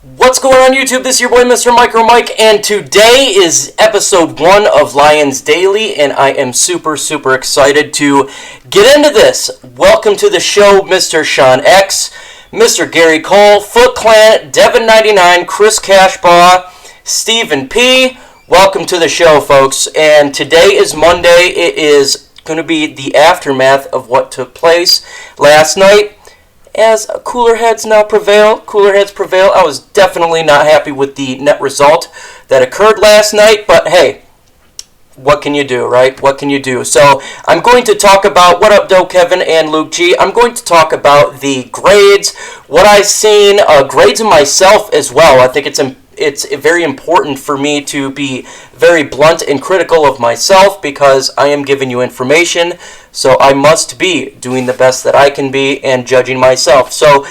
What's going on YouTube? This is your boy Mr. Micro Mike, and today is episode 1 of Lions Daily, and I am super excited to get into this. Welcome to the show, Mr. Sean X, Mr. Gary Cole, Foot Clan, Devin99, Chris Cashbaugh, Stephen P. Welcome to the show, folks, and today is Monday. It is going to be the aftermath of what took place last night. As cooler heads prevail, I was definitely not happy with the net result that occurred last night, but hey, what can you do, right? What can you do? So I'm going to talk about, what up, Doe Kevin and Luke G? I'm going to talk about the grades, what I've seen, grades of myself as well. I think it's very important for me to be very blunt and critical of myself because I am giving you information, so I must be doing the best that I can be and judging myself. So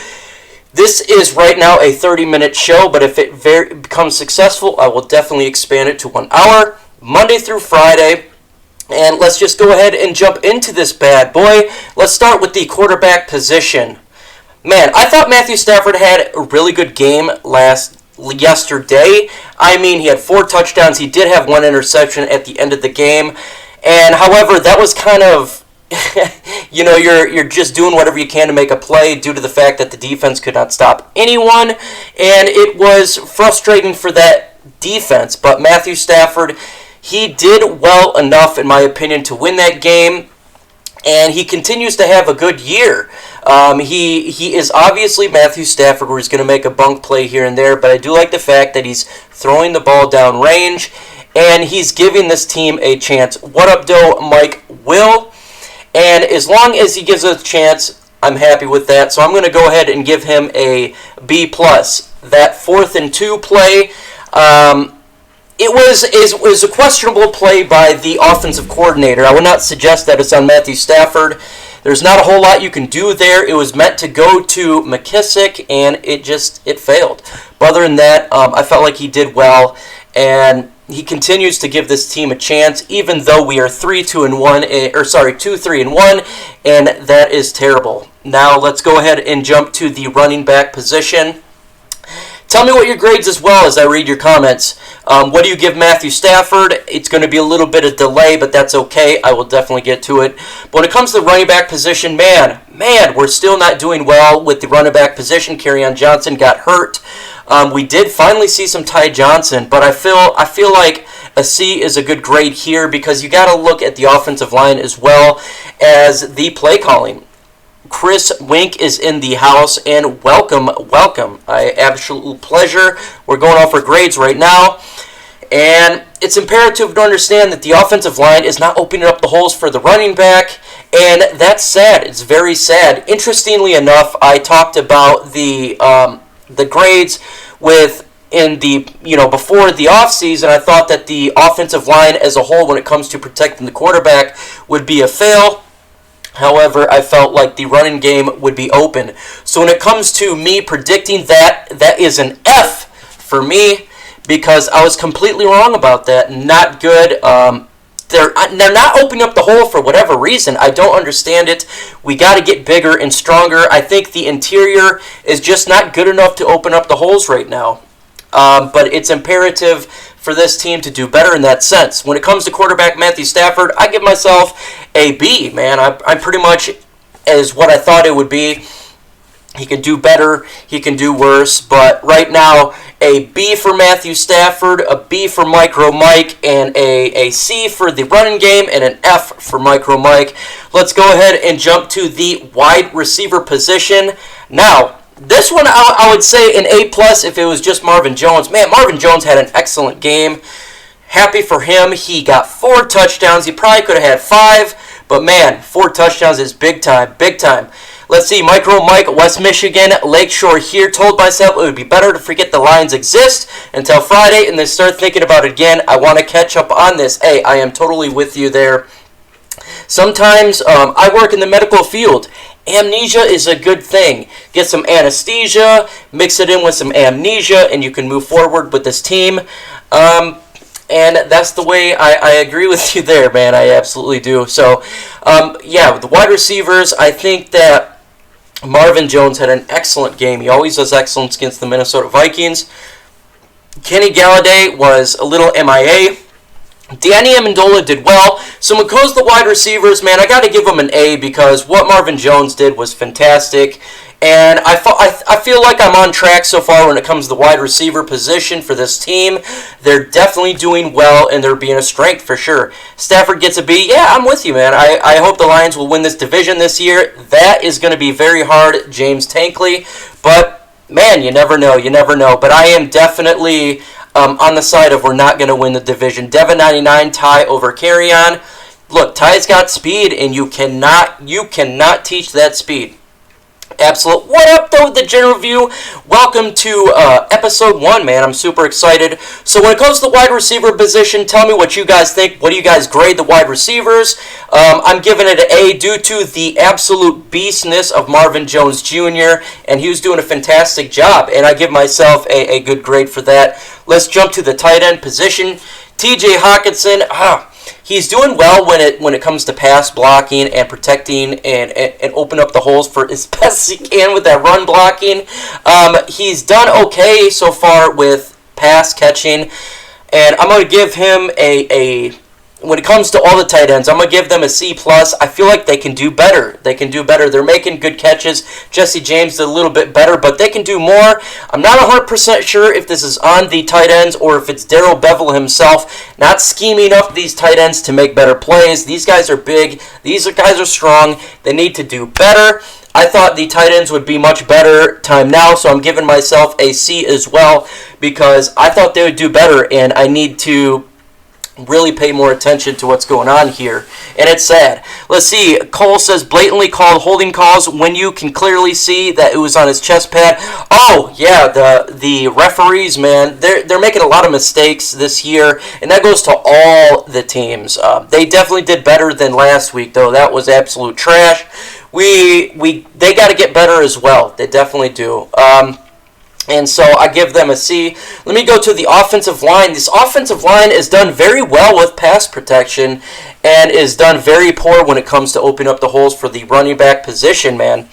this is right now a 30-minute show, but if it becomes successful, I will definitely expand it to 1 hour, Monday through Friday. And let's just go ahead and jump into this bad boy. Let's start with the quarterback position. Man, I thought Matthew Stafford had a really good game yesterday. I mean, he had 4 touchdowns. He did have 1 interception at the end of the game. And however, that was kind of, you're just doing whatever you can to make a play due to the fact that the defense could not stop anyone. And it was frustrating for that defense. But Matthew Stafford, he did well enough, in my opinion, to win that game. And he continues to have a good year. He is obviously Matthew Stafford, where he's going to make a bunk play here and there, but I do like the fact that he's throwing the ball down range, and he's giving this team a chance. What up, Doe? Mike will. And as long as he gives us a chance, I'm happy with that. So I'm going to go ahead and give him a B+. That 4th and 2 play, It was a questionable play by the offensive coordinator. I would not suggest that it's on Matthew Stafford. There's not a whole lot you can do there. It was meant to go to McKissick, and it failed. But other than that, I felt like he did well, and he continues to give this team a chance, even though we are 2-3-1, and that is terrible. Now let's go ahead and jump to the running back position. Tell me what your grades as well as I read your comments. What do you give Matthew Stafford? It's going to be a little bit of delay, but that's okay. I will definitely get to it. But when it comes to the running back position, man, we're still not doing well with the running back position. Kerryon Johnson got hurt. We did finally see some Ty Johnson, but I feel like a C is a good grade here because you got to look at the offensive line as well as the play calling. Chris Wink is in the house, and welcome. Absolute pleasure. We're going off our grades right now, and it's imperative to understand that the offensive line is not opening up the holes for the running back, and that's sad. It's very sad. Interestingly enough, I talked about the grades before the offseason. I thought that the offensive line as a whole, when it comes to protecting the quarterback, would be a fail. However, I felt like the running game would be open. So when it comes to me predicting that is an F for me because I was completely wrong about that. Not good. They're not opening up the hole for whatever reason. I don't understand it. We got to get bigger and stronger. I think the interior is just not good enough to open up the holes right now. But it's imperative for this team to do better in that sense. When it comes to quarterback Matthew Stafford, I give myself a B, man. I'm pretty much as what I thought it would be. He can do better, he can do worse, but right now, a B for Matthew Stafford, a B for Micro Mike, and a C for the running game, and an F for Micro Mike. Let's go ahead and jump to the wide receiver position. Now, this one, I would say an A+ if it was just Marvin Jones. Man, Marvin Jones had an excellent game. Happy for him. He got 4 touchdowns. He probably could have had 5, but man, 4 touchdowns is big time. Let's see, Micro Mike, West Michigan, Lakeshore here. Told myself it would be better to forget the Lions exist until Friday and then start thinking about it again. I want to catch up on this. Hey, I am totally with you there. Sometimes I work in the medical field. Amnesia is a good thing. Get some anesthesia, mix it in with some amnesia, and you can move forward with this team. And that's the way I agree with you there, man. I absolutely do. So, the wide receivers, I think that Marvin Jones had an excellent game. He always does excellence against the Minnesota Vikings. Kenny Galladay was a little MIA. Danny Amendola did well. So when it goes to the wide receivers, man, I got to give them an A because what Marvin Jones did was fantastic. And I feel like I'm on track so far when it comes to the wide receiver position for this team. They're definitely doing well, and they're being a strength for sure. Stafford gets a B. Yeah, I'm with you, man. I hope the Lions will win this division this year. That is going to be very hard, James Tankley. But, man, you never know. You never know. But I am definitely on the side of we're not going to win the division. Devin 99, Ty over Carry-On. Look, Ty's got speed, and you cannot teach that speed. Absolute. What up, though, with the general view? Welcome to episode 1, man. I'm super excited. So when it comes to the wide receiver position, tell me what you guys think. What do you guys grade the wide receivers? I'm giving it an A due to the absolute beastness of Marvin Jones Jr., and he was doing a fantastic job, and I give myself a good grade for that. Let's jump to the tight end position. TJ Hawkinson, he's doing well when it comes to pass blocking and protecting and open up the holes for as best as he can with that run blocking. He's done okay so far with pass catching, and I'm going to give him when it comes to all the tight ends, I'm going to give them a C+. I feel like they can do better. They're making good catches. Jesse James did a little bit better, but they can do more. I'm not 100% sure if this is on the tight ends or if it's Darrell Bevell himself not scheming up these tight ends to make better plays. These guys are big. These guys are strong. They need to do better. I thought the tight ends would be much better time now, so I'm giving myself a C as well because I thought they would do better, and I need to really pay more attention to what's going on here, and it's sad. Let's see. Cole says blatantly called holding calls when you can clearly see that it was on his chest pad. Oh yeah, the referees, man, they're making a lot of mistakes this year, and that goes to all the teams. They definitely did better than last week, though. That was absolute trash. They got to get better as well. They definitely do. And so I give them a C. Let me go to the offensive line. This offensive line is done very well with pass protection and is done very poor when it comes to opening up the holes for the running back position, man.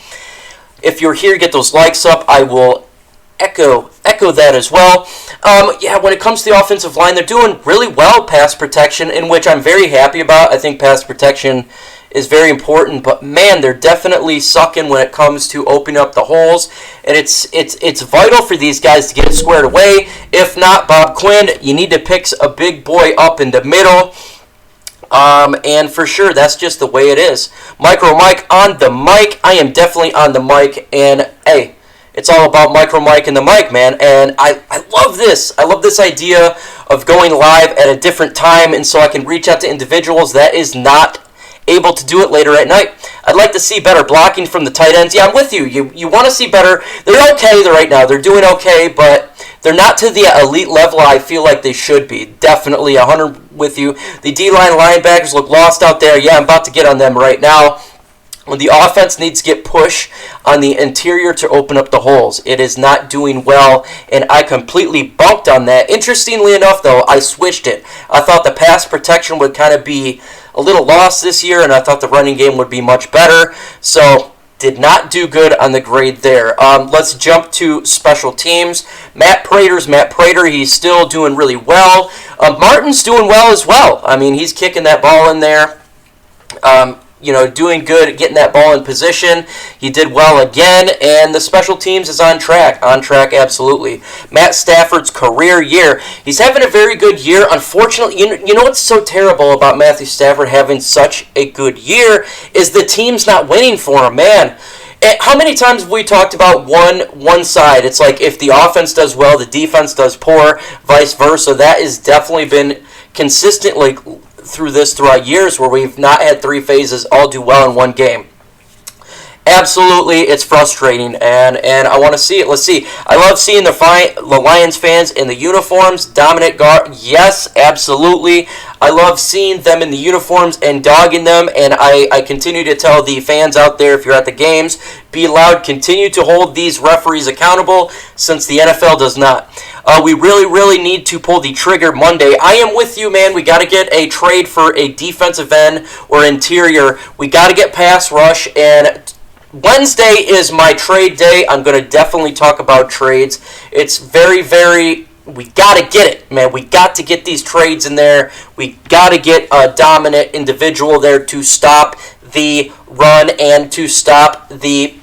If you're here, get those likes up. I will echo that as well. When it comes to the offensive line, they're doing really well pass protection, in which I'm very happy about. I think pass protection is very important, but man, they're definitely sucking when it comes to opening up the holes, and it's vital for these guys to get it squared away. If not, Bob Quinn, you need to pick a big boy up in the middle, and for sure, that's just the way it is. Micro Mike on the mic. I am definitely on the mic, and hey, it's all about Micro Mike and the mic, man, and I love this. I love this idea of going live at a different time, and so I can reach out to individuals that is not able to do it later at night. I'd like to see better blocking from the tight ends. Yeah, I'm with you. You want to see better. They're okay right now. They're doing okay, but they're not to the elite level I feel like they should be. Definitely 100 with you. The D-line linebackers look lost out there. Yeah, I'm about to get on them right now. When the offense needs to get push on the interior to open up the holes, it is not doing well, and I completely bumped on that. Interestingly enough, though, I switched it. I thought the pass protection would kind of be a little lost this year, and I thought the running game would be much better. So, did not do good on the grade there. Let's jump to special teams. Matt Prater, he's still doing really well. Martin's doing well as well. I mean, he's kicking that ball in there. Doing good at getting that ball in position. He did well again, and the special teams is on track. On track, absolutely. Matt Stafford's career year. He's having a very good year. Unfortunately, you know what's so terrible about Matthew Stafford having such a good year is the team's not winning for him, man. How many times have we talked about one side? It's like if the offense does well, the defense does poor, vice versa. That has definitely been consistently throughout years where we've not had three phases all do well in one game. Absolutely, it's frustrating, and I want to see it. Let's see. I love seeing the Lions fans in the uniforms. Dominic Gar, yes, absolutely. I love seeing them in the uniforms and dogging them, and I continue to tell the fans out there, if you're at the games, be loud, continue to hold these referees accountable, since the NFL does not. We really, really need to pull the trigger Monday. I am with you, man. We got to get a trade for a defensive end or interior. We got to get pass rush, and Wednesday is my trade day. I'm going to definitely talk about trades. It's very, very... We got to get it, man. We got to get these trades in there. We got to get a dominant individual there to stop the run and to stop the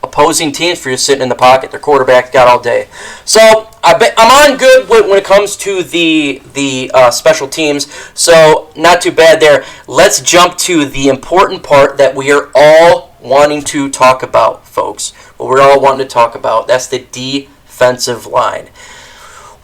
opposing teams for you sitting in the pocket. Their quarterback got all day. So I'm on good when it comes to the special teams. So not too bad there. Let's jump to the important part that we are all wanting to talk about, folks. What we're all wanting to talk about. That's the defensive line.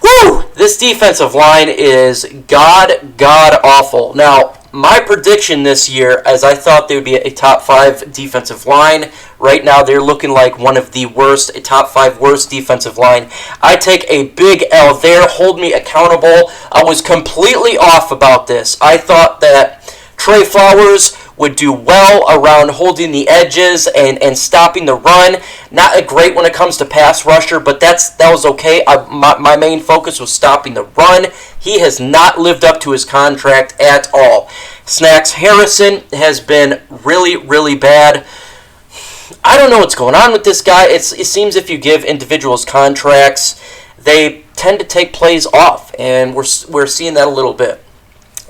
Woo! This defensive line is god awful. Now, my prediction this year, as I thought they would be a top 5 defensive line, right now they're looking like one of the worst, a top 5 worst defensive line. I take a big L there. Hold me accountable. I was completely off about this. I thought that Trey Flowers would do well around holding the edges and stopping the run. Not a great when it comes to pass rusher, but that was okay. My main focus was stopping the run. He has not lived up to his contract at all. Snacks Harrison has been really, really bad. I don't know what's going on with this guy. It seems if you give individuals contracts, they tend to take plays off, and we're seeing that a little bit.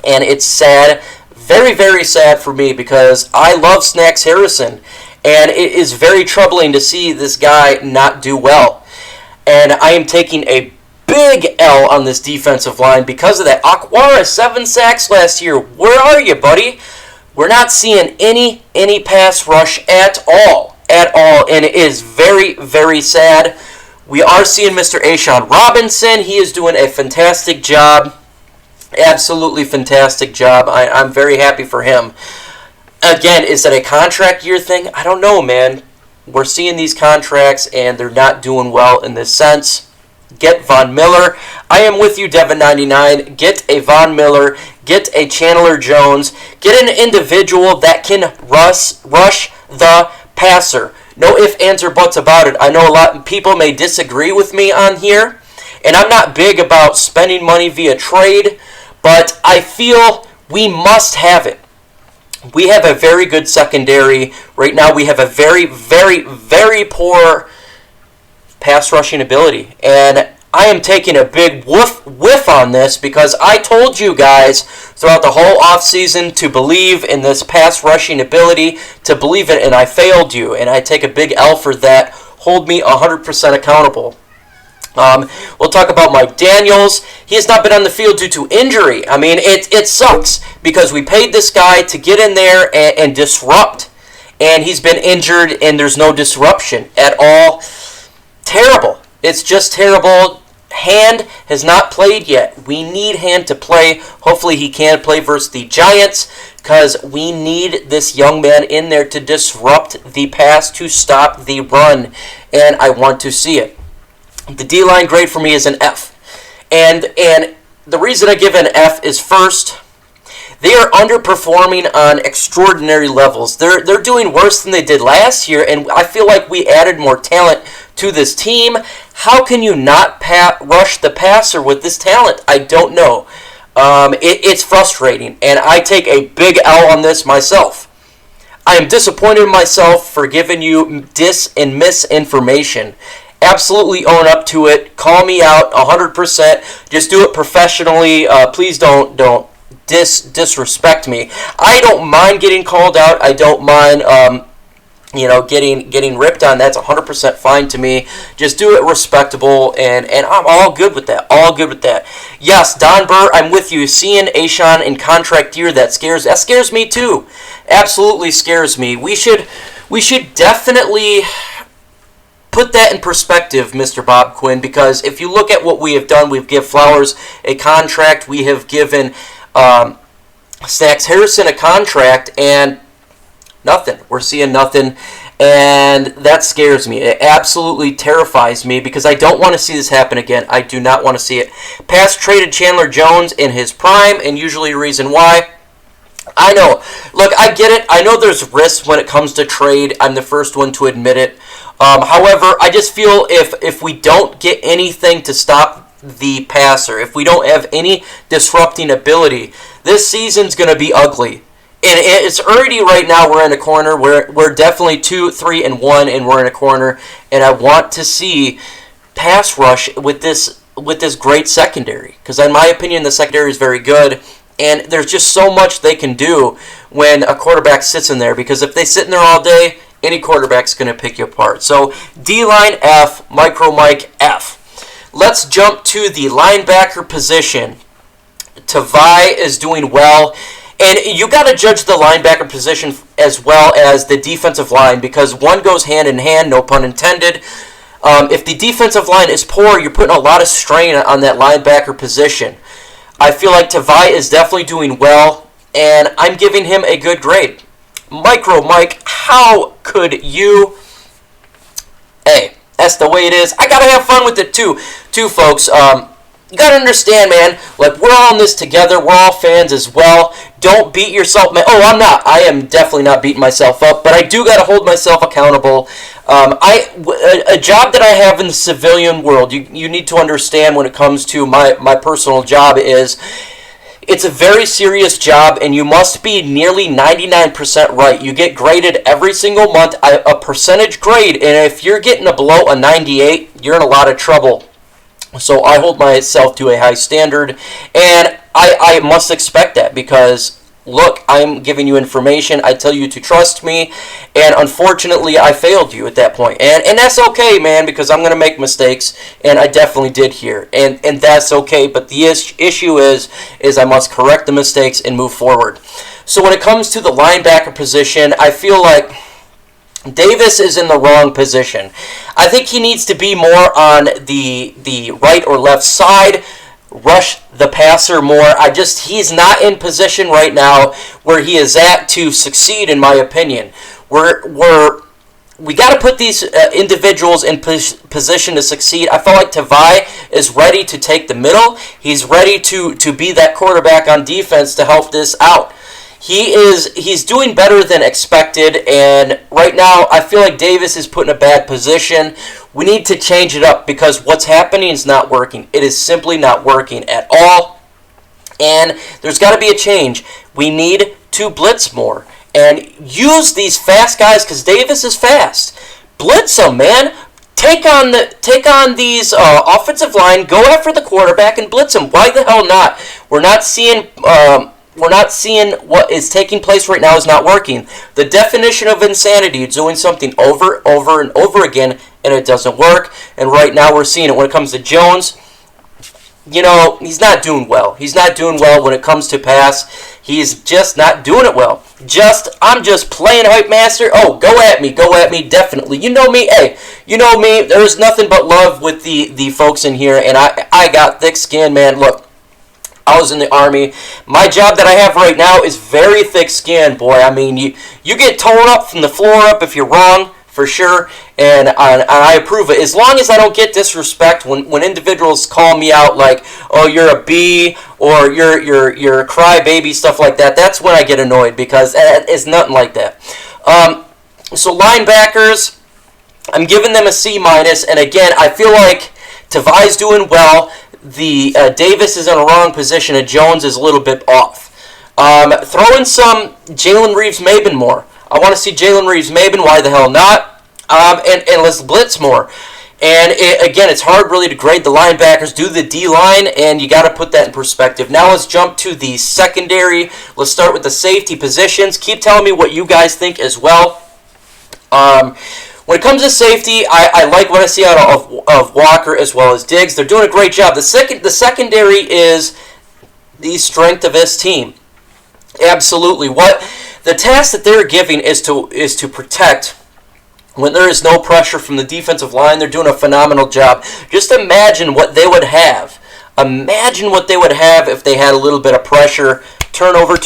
And it's sad. Very, very sad for me because I love Snacks Harrison, and it is very troubling to see this guy not do well. And I am taking a big L on this defensive line because of that. Aquara, 7 sacks last year. Where are you, buddy? We're not seeing any pass rush at all, and it is very, very sad. We are seeing Mr. Ashawn Robinson. He is doing a fantastic job. Absolutely fantastic job. I'm very happy for him. Again, is that a contract year thing? I don't know, man. We're seeing these contracts, and they're not doing well in this sense. Get Von Miller. I am with you, Devin99. Get a Von Miller. Get a Chandler Jones. Get an individual that can rush the passer. No ifs, ands, or buts about it. I know a lot of people may disagree with me on here, and I'm not big about spending money via trade, but I feel we must have it. We have a very good secondary. Right now we have a very, very, very poor pass rushing ability. And I am taking a big whiff on this because I told you guys throughout the whole offseason to believe in this pass rushing ability, to believe it, and I failed you. And I take a big L for that. Hold me 100% accountable. We'll talk about Mike Daniels. He has not been on the field due to injury. I mean, it sucks because we paid this guy to get in there and disrupt. And he's been injured and there's no disruption at all. Terrible. It's just terrible. Hand has not played yet. We need Hand to play. Hopefully he can play versus the Giants because we need this young man in there to disrupt the pass, to stop the run. And I want to see it. The D-line grade for me is an F. And the reason I give an F is first, they are underperforming on extraordinary levels. They're doing worse than they did last year, and I feel like we added more talent to this team. How can you not rush the passer with this talent? I don't know. It's frustrating, and I take a big L on this myself. I am disappointed in myself for giving you dis and misinformation. Absolutely own up to it. Call me out 100%. Just do it professionally. Please don't disrespect me. I don't mind getting called out. I don't mind getting ripped on. That's 100% fine to me. Just do it respectable, and I'm all good with that. All good with that. Yes, Don Burr, I'm with you. Seeing Ashawn in contract year, that scares me too. Absolutely scares me. We should definitely put that in perspective, Mr. Bob Quinn, because if you look at what we have done, we've given Flowers a contract, we have given Snacks Harrison a contract, and nothing. We're seeing nothing, and that scares me. It absolutely terrifies me because I don't want to see this happen again. I do not want to see it. Past traded Chandler Jones in his prime, and usually the reason why. I know. Look, I get it. I know there's risks when it comes to trade. I'm the first one to admit it. However, I just feel if we don't get anything to stop the passer, if we don't have any disrupting ability, this season's going to be ugly. it's already right now we're in a corner. We're definitely 2-3-1, and we're in a corner. And I want to see pass rush with this great secondary, because in my opinion the secondary is very good, and there's just so much they can do when a quarterback sits in there, because if they sit in there all day, any quarterback's going to pick you apart. So D-line F, Micro Mike F. Let's jump to the linebacker position. Tavai is doing well, and you got to judge the linebacker position as well as the defensive line, because one goes hand in hand, no pun intended. If the defensive line is poor, you're putting a lot of strain on that linebacker position. I feel like Tavai is definitely doing well, and I'm giving him a good grade. Micro Mike, how could you? Hey, that's the way it is. I gotta have fun with it too, folks. You gotta understand, man. Like, we're all in this together. We're all fans as well. Don't beat yourself, man. Oh, I'm not. I am definitely not beating myself up, but I do gotta hold myself accountable. A job that I have in the civilian world, you need to understand when it comes to my personal job is, it's a very serious job, and you must be nearly 99% right. You get graded every single month, a percentage grade, and if you're getting below a 98, you're in a lot of trouble. So I hold myself to a high standard, and I must expect that, because, look, I'm giving you information, I tell you to trust me, and unfortunately I failed you at that point. And that's okay, man, because I'm going to make mistakes, and I definitely did here, and that's okay, but the issue is I must correct the mistakes and move forward. So when it comes to the linebacker position, I feel like Davis is in the wrong position. I think he needs to be more on the right or left side, rush the passer more. He's not in position right now where he is at to succeed, in my opinion. We got to put these individuals in position to succeed. I feel like Tavai is ready to take the middle. He's ready to be that quarterback on defense to help this out. He's doing better than expected, and right now I feel like Davis is put in a bad position. We need to change it up, because what's happening is not working. It is simply not working at all, and there's got to be a change. We need to blitz more and use these fast guys, because Davis is fast. Blitz them, man. Take on these offensive line. Go after the quarterback and blitz them. Why the hell not? We're not seeing what is taking place right now is not working. The definition of insanity is doing something over and over again, and it doesn't work. And right now we're seeing it. When it comes to Jones, he's not doing well. He's not doing well when it comes to pass. He's just not doing it well. I'm just playing hype master. Oh, go at me, definitely. You know me, hey, there's nothing but love with the folks in here, and I got thick skin, man. Look, I was in the Army. My job that I have right now is very thick-skinned, boy. I mean, you get torn up from the floor up if you're wrong, for sure, and I approve it. As long as I don't get disrespect when individuals call me out like, oh, you're a B, or you're a crybaby, stuff like that, that's when I get annoyed, because it's nothing like that. So linebackers, I'm giving them a C-, and again, I feel like Tavai's doing well. The Davis is in a wrong position, and Jones is a little bit off. Throw in some Jalen Reeves-Maben more. I want to see Jalen Reeves-Maben. Why the hell not? And let's blitz more. And again, it's hard really to grade the linebackers. Do the D-line, and you got to put that in perspective. Now let's jump to the secondary. Let's start with the safety positions. Keep telling me what you guys think as well. When it comes to safety, I like what I see out of Walker as well as Diggs. They're doing a great job. The secondary is the strength of this team. Absolutely. What the task that they're giving is to protect when there is no pressure from the defensive line. They're doing a phenomenal job. Just imagine what they would have. Imagine what they would have if they had a little bit of pressure. Turnover.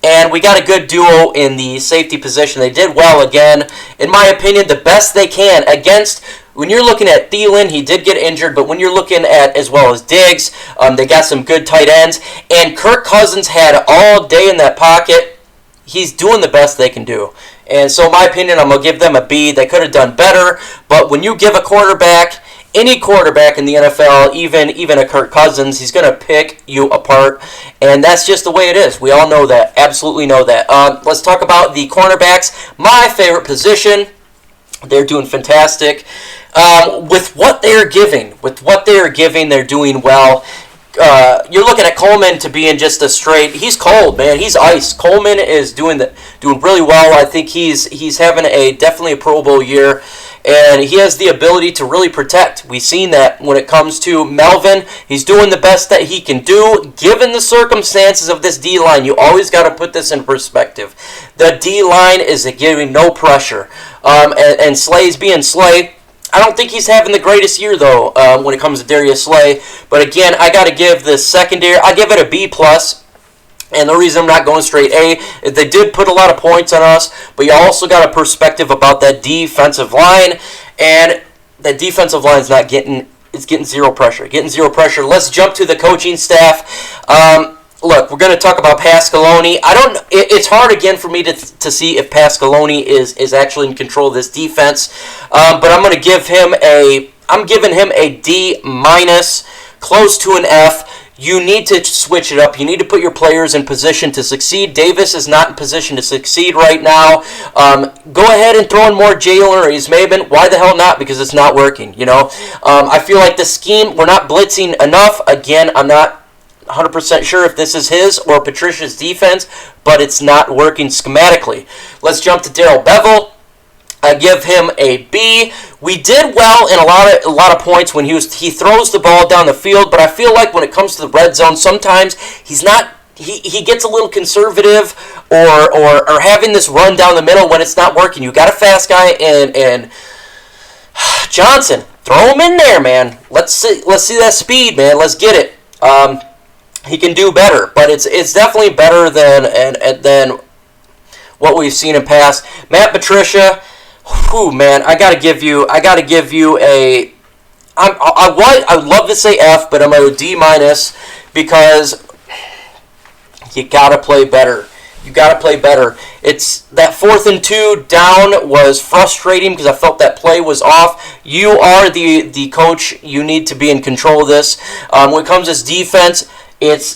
And we got a good duo in the safety position. They did well again. In my opinion, the best they can against, when you're looking at Thielen, he did get injured, but when you're looking at as well as Diggs, they got some good tight ends. And Kirk Cousins had all day in that pocket. He's doing the best they can do. And so in my opinion, I'm going to give them a B. They could have done better, but when you give a quarterback any quarterback in the NFL, even a Kirk Cousins, he's going to pick you apart, and that's just the way it is. We all know that, absolutely know that. Let's talk about the cornerbacks, my favorite position. They're doing fantastic. With what they're giving, they're doing well. You're looking at Coleman to being just a straight. He's cold, man. He's ice. Coleman is doing really well. I think he's having definitely a Pro Bowl year, and he has the ability to really protect. We've seen that when it comes to Melvin. He's doing the best that he can do given the circumstances of this D line. You always got to put this in perspective. The D line is giving no pressure, and Slay's being Slay. I don't think he's having the greatest year, though, when it comes to Darius Slay. But again, I got to give the secondary, I give it a B+. And the reason I'm not going straight A is they did put a lot of points on us, but you also got a perspective about that defensive line. And that defensive line is getting zero pressure. Let's jump to the coaching staff. Look, we're going to talk about Pasqualoni. It's hard again for me to see if Pasqualoni is actually in control of this defense. But I'm going to give him I'm giving him a D-, close to an F. You need to switch it up. You need to put your players in position to succeed. Davis is not in position to succeed right now. Go ahead and throw in more Jalen or Ismaven. Why the hell not? Because it's not working, I feel like the scheme, we're not blitzing enough. Again, I'm not 100% sure if this is his or Patricia's defense, but it's not working schematically. Let's jump to Darrell Bevell. I give him a B. We did well in a lot of points when he throws the ball down the field, but I feel like when it comes to the red zone, sometimes he's not. He gets a little conservative or having this run down the middle when it's not working. You got a fast guy and Johnson, throw him in there, man. Let's see that speed, man. Let's get it. He can do better, but it's definitely better than what we've seen in past. Matt Patricia, man, I gotta give you a. I'd love to say F, but I'm a D- because you gotta play better. It's that 4th and 2 down was frustrating because I felt that play was off. You are the coach. You need to be in control of this. When it comes to this defense,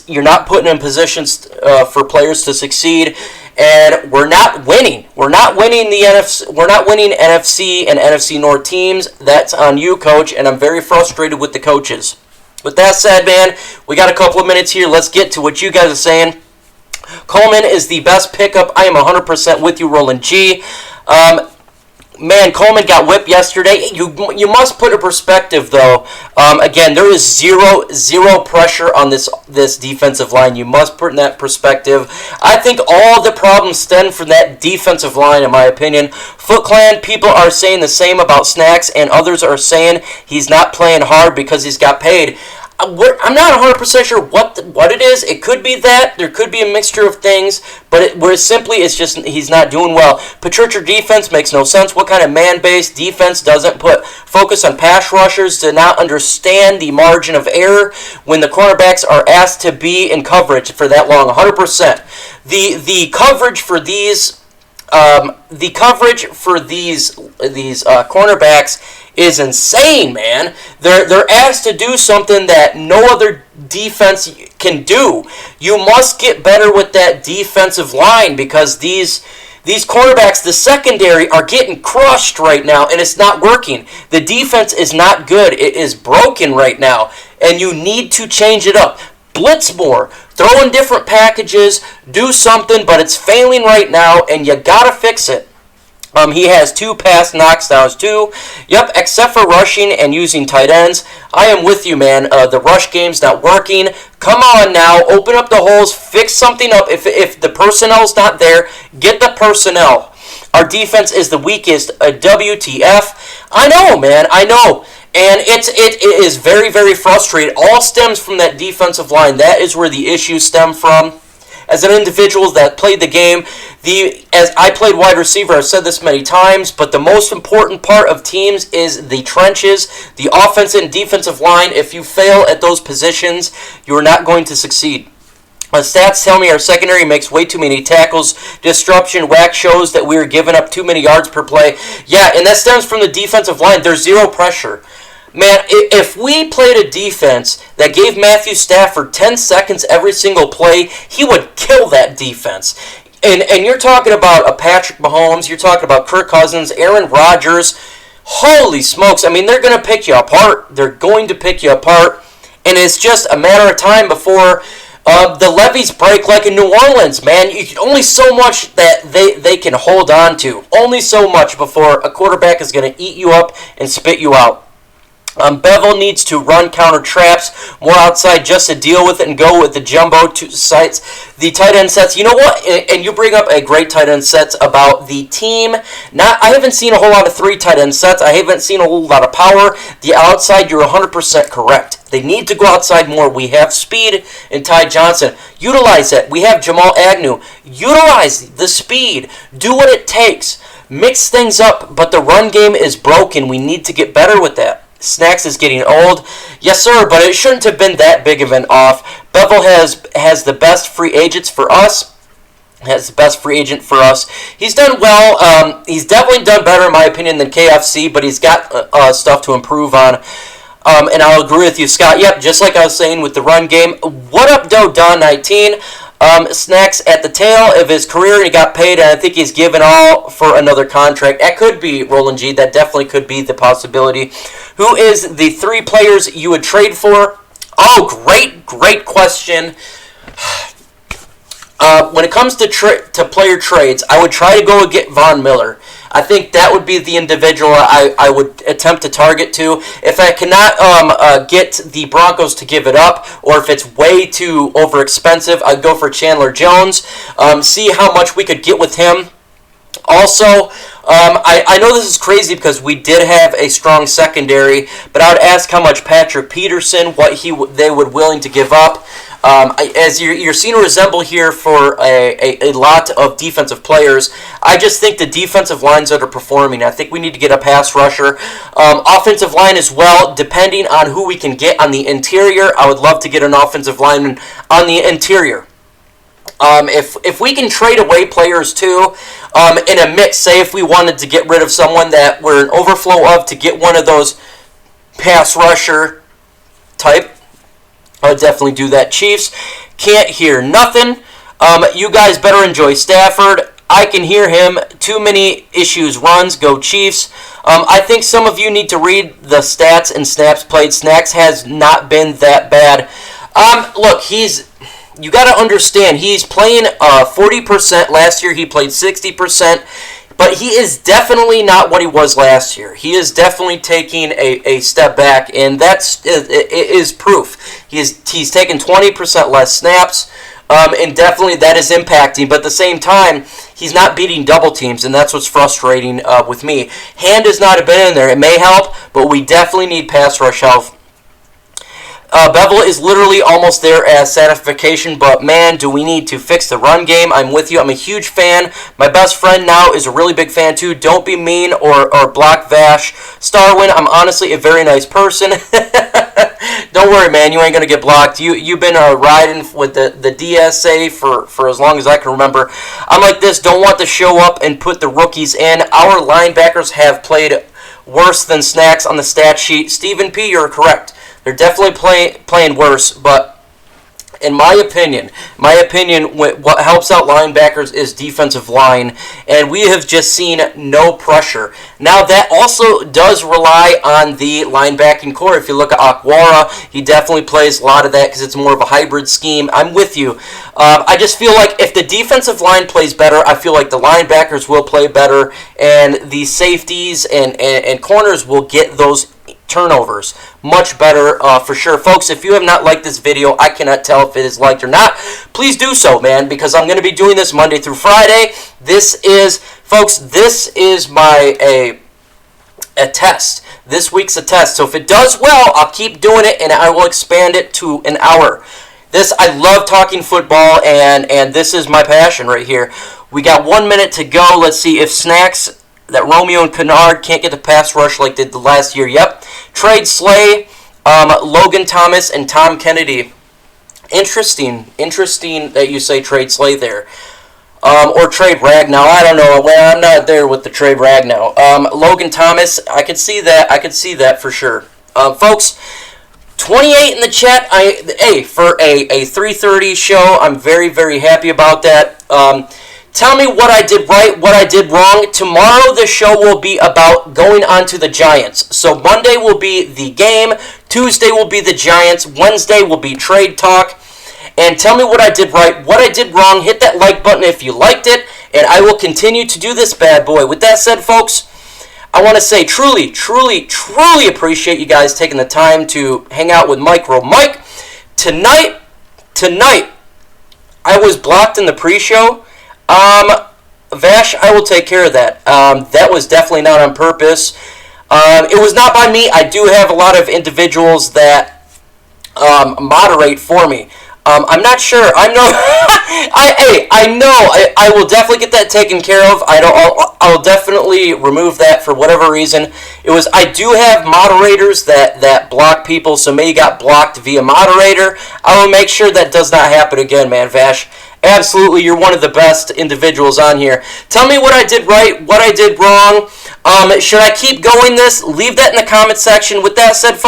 you're not putting in positions for players to succeed, and we're not winning. We're not winning the NFC. We're not winning NFC and NFC North teams. That's on you, coach, and I'm very frustrated with the coaches. With that said, man, we got a couple of minutes here. Let's get to what you guys are saying. Coleman is the best pickup. I am 100% with you, Roland G. Man, Coleman got whipped yesterday. You must put a perspective, though. Again, there is zero pressure on this defensive line. You must put in that perspective. I think all the problems stem from that defensive line, in my opinion. Foot Clan people are saying the same about Snacks, and others are saying he's not playing hard because he's got paid. I'm not 100% sure what it is. It could be that. There could be a mixture of things. But it's just he's not doing well. Patricia defense makes no sense. What kind of man-based defense doesn't put focus on pass rushers to not understand the margin of error when the cornerbacks are asked to be in coverage for that long? 100%. The coverage for these cornerbacks is insane, man. They're asked to do something that no other defense can do. You must get better with that defensive line because these cornerbacks, the secondary, are getting crushed right now, and it's not working. The defense is not good. It is broken right now, and you need to change it up. Blitz more. Throw in different packages. Do something, but it's failing right now, and you gotta fix it. He has 2 pass knockdowns too. Yep, except for rushing and using tight ends. I am with you, man. The rush game's not working. Come on now, open up the holes, fix something up. If the personnel's not there, get the personnel. Our defense is the weakest. WTF? I know, man. I know. And it is very, very frustrating. All stems from that defensive line. That is where the issues stem from. As an individual that played the game, as I played wide receiver, I've said this many times, but the most important part of teams is the trenches, the offensive and defensive line. If you fail at those positions, you're not going to succeed. Stats tell me our secondary makes way too many tackles. Disruption whack shows that we are giving up too many yards per play. Yeah, and that stems from the defensive line. There's zero pressure. Man, if we played a defense that gave Matthew Stafford 10 seconds every single play, he would kill that defense. And you're talking about a Patrick Mahomes, you're talking about Kirk Cousins, Aaron Rodgers. Holy smokes, I mean, they're going to pick you apart. They're going to pick you apart. And it's just a matter of time before the levees break like in New Orleans, man. Only so much that they can hold on to. Only so much before a quarterback is going to eat you up and spit you out. Bevel needs to run counter traps more outside just to deal with it and go with the jumbo sites. The tight end sets, you know what? And you bring up a great tight end sets about the team. I haven't seen a whole lot of 3 tight end sets. I haven't seen a whole lot of power. The outside, you're 100% correct. They need to go outside more. We have speed in Ty Johnson. Utilize it. We have Jamal Agnew. Utilize the speed. Do what it takes. Mix things up, but the run game is broken. We need to get better with that. Snacks is getting old. Yes, sir, but it shouldn't have been that big of an off. Bevel has the best free agents for us. Has the best free agent for us. He's done well. He's definitely done better, in my opinion, than KFC, but he's got stuff to improve on. And I'll agree with you, Scott. Yep, just like I was saying with the run game. What up, Doe Don 19? Snacks at the tail of his career, and he got paid, and I think he's given all for another contract. That could be Roland G. That definitely could be the possibility. Who is the 3 players you would trade for? Oh, great question. When it comes to player trades, I would try to go get Von Miller. I think that would be the individual I would attempt to target to. If I cannot get the Broncos to give it up, or if it's way too overexpensive, I'd go for Chandler Jones. See how much we could get with him. Also, I know this is crazy because we did have a strong secondary, but I would ask how much Patrick Peterson, what they would willing to give up. As you're seeing a resemble here for a lot of defensive players, I just think the defensive line's underperforming. I think we need to get a pass rusher. Offensive line as well, depending on who we can get on the interior. I would love to get an offensive lineman on the interior. If we can trade away players too, in a mix, say if we wanted to get rid of someone that we're an overflow of to get one of those pass rusher type, I would definitely do that. Chiefs, can't hear nothing. You guys better enjoy Stafford. I can hear him. Too many issues. Runs. Go Chiefs. I think some of you need to read the stats and snaps played. Snacks has not been that bad. Look, you got to understand, he's playing 40%. Last year he played 60%. But he is definitely not what he was last year. He is definitely taking a step back, and that is proof. He's taken 20% less snaps, and definitely that is impacting. But at the same time, he's not beating double teams, and that's what's frustrating with me. Hand has not been in there. It may help, but we definitely need pass rush help. Bevel is literally almost there as satisfaction, but man, do we need to fix the run game. I'm with you. I'm a huge fan. My best friend now is a really big fan too. Don't be mean or block Vash. Starwin, I'm honestly a very nice person. Don't worry, man. You ain't going to get blocked. You've been riding with the DSA for as long as I can remember. I'm like this. Don't want to show up and put the rookies in. Our linebackers have played worse than Snacks on the stat sheet. Stephen P., you're correct. They're definitely playing worse, but in my opinion, what helps out linebackers is defensive line, and we have just seen no pressure. Now, that also does rely on the linebacking core. If you look at Akwara, he definitely plays a lot of that because it's more of a hybrid scheme. I'm with you. I just feel like if the defensive line plays better, I feel like the linebackers will play better, and the safeties and corners will get those turnovers much better for sure. Folks, if you have not liked this video, I cannot tell if it is liked or not. Please do so, man, because I'm going to be doing this Monday through Friday. This is my a test. This week's a test. So if it does well, I'll keep doing it and I will expand it to an hour. I love talking football, and this is my passion right here. We got 1 minute to go. Let's see if Snacks, that Romeo and Kennard can't get the pass rush like they did the last year. Yep. Trade Slay, Logan Thomas, and Tom Kennedy. Interesting that you say trade Slay there. Or trade Ragnow. I don't know. Well, I'm not there with the trade Ragnow. Logan Thomas, I could see that for sure. Folks, 28 in the chat. For a 3:30 show, I'm very, very happy about that. Tell me what I did right, what I did wrong. Tomorrow the show will be about going on to the Giants. So Monday will be the game, Tuesday will be the Giants, Wednesday will be trade talk. And tell me what I did right, what I did wrong. Hit that like button if you liked it, and I will continue to do this bad boy. With that said, folks, I want to say truly, truly, truly appreciate you guys taking the time to hang out with Micro Mike. Tonight, I was blocked in the pre-show. Vash, I will take care of that. That was definitely not on purpose. It was not by me. I do have a lot of individuals that moderate for me. I'm not sure. I know. I will definitely get that taken care of. I'll definitely remove that for whatever reason. I do have moderators that block people, so maybe you got blocked via moderator. I will make sure that does not happen again, man, Vash. Absolutely, you're one of the best individuals on here. Tell me what I did right, what I did wrong. Should I keep going this? Leave that in the comment section. With that said, folks,